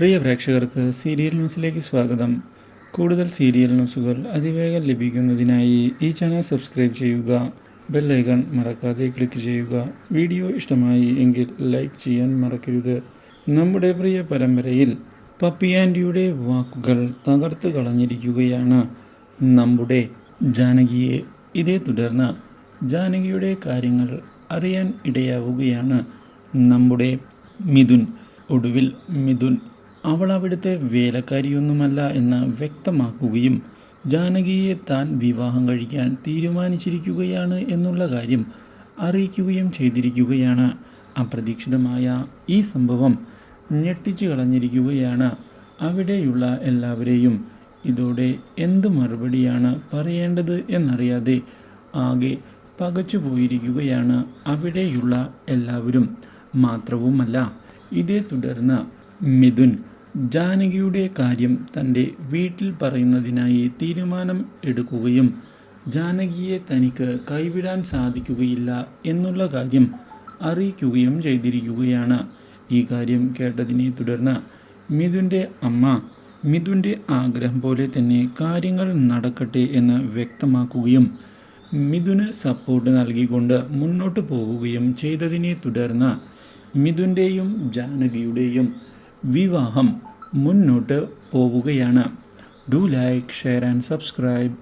പ്രിയ പ്രേക്ഷകർക്ക് സീരിയൽ ന്യൂസിലേക്ക് സ്വാഗതം. കൂടുതൽ സീരിയൽ ന്യൂസുകൾ അതിവേഗം ലഭിക്കുന്നതിനായി ഈ ചാനൽ സബ്സ്ക്രൈബ് ചെയ്യുക. ബെൽ ഐക്കൺ മറക്കാതെ ക്ലിക്ക് ചെയ്യുക. വീഡിയോ ഇഷ്ടമായി എങ്കിൽ ലൈക്ക് ചെയ്യാൻ മറക്കരുത്. നമ്മുടെ പ്രിയ പരമ്പരയിൽ പപ്പി ആൻറ്റിയുടെ വാക്കുകൾ തകർത്ത് കളഞ്ഞിരിക്കുകയാണ് നമ്മുടെ ജാനകിയെ. ഇതേ തുടർന്ന് ജാനകിയുടെ കാര്യങ്ങൾ അറിയാൻ ഇടയാവുകയാണ് നമ്മുടെ മിഥുൻ. ഒടുവിൽ മിഥുൻ അവൾ അവിടുത്തെ വേലക്കാരിയൊന്നുമല്ല എന്ന് വ്യക്തമാക്കുകയും ജാനകിയെ താൻ വിവാഹം കഴിക്കാൻ തീരുമാനിച്ചിരിക്കുകയാണ് എന്നുള്ള കാര്യം അറിയിക്കുകയും ചെയ്തിരിക്കുകയാണ്. അപ്രതീക്ഷിതമായ ഈ സംഭവം ഞെട്ടിച്ചു കളഞ്ഞിരിക്കുകയാണ് അവിടെയുള്ള എല്ലാവരെയും. ഇതോടെ എന്ത് മറുപടിയാണ് പറയേണ്ടത് എന്നറിയാതെ ആകെ പകച്ചു പോയിരിക്കുകയാണ് അവിടെയുള്ള എല്ലാവരും. മാത്രവുമല്ല, ഇതേ തുടർന്ന് മിഥുൻ ജാനകിയുടെ കാര്യം തൻ്റെ വീട്ടിൽ പറയുന്നതിനായി തീരുമാനം എടുക്കുകയും ജാനകിയെ തനിക്ക് കൈവിടാൻ സാധിക്കുകയില്ല എന്നുള്ള കാര്യം അറിയിക്കുകയും ചെയ്തിരിക്കുകയാണ്. ഈ കാര്യം കേട്ടതിനെ തുടർന്ന് മിഥുൻ്റെ അമ്മ മിഥുൻ്റെ ആഗ്രഹം പോലെ തന്നെ കാര്യങ്ങൾ നടക്കട്ടെ എന്ന് വ്യക്തമാക്കുകയും മിഥുന് സപ്പോർട്ട് നൽകിക്കൊണ്ട് മുന്നോട്ട് പോവുകയും ചെയ്തതിനെ തുടർന്ന് മിഥുൻ്റെയും ജാനകിയുടെയും വിവാഹം മുന്നോട്ട് പോവുകയാണ്. Do like, share and subscribe.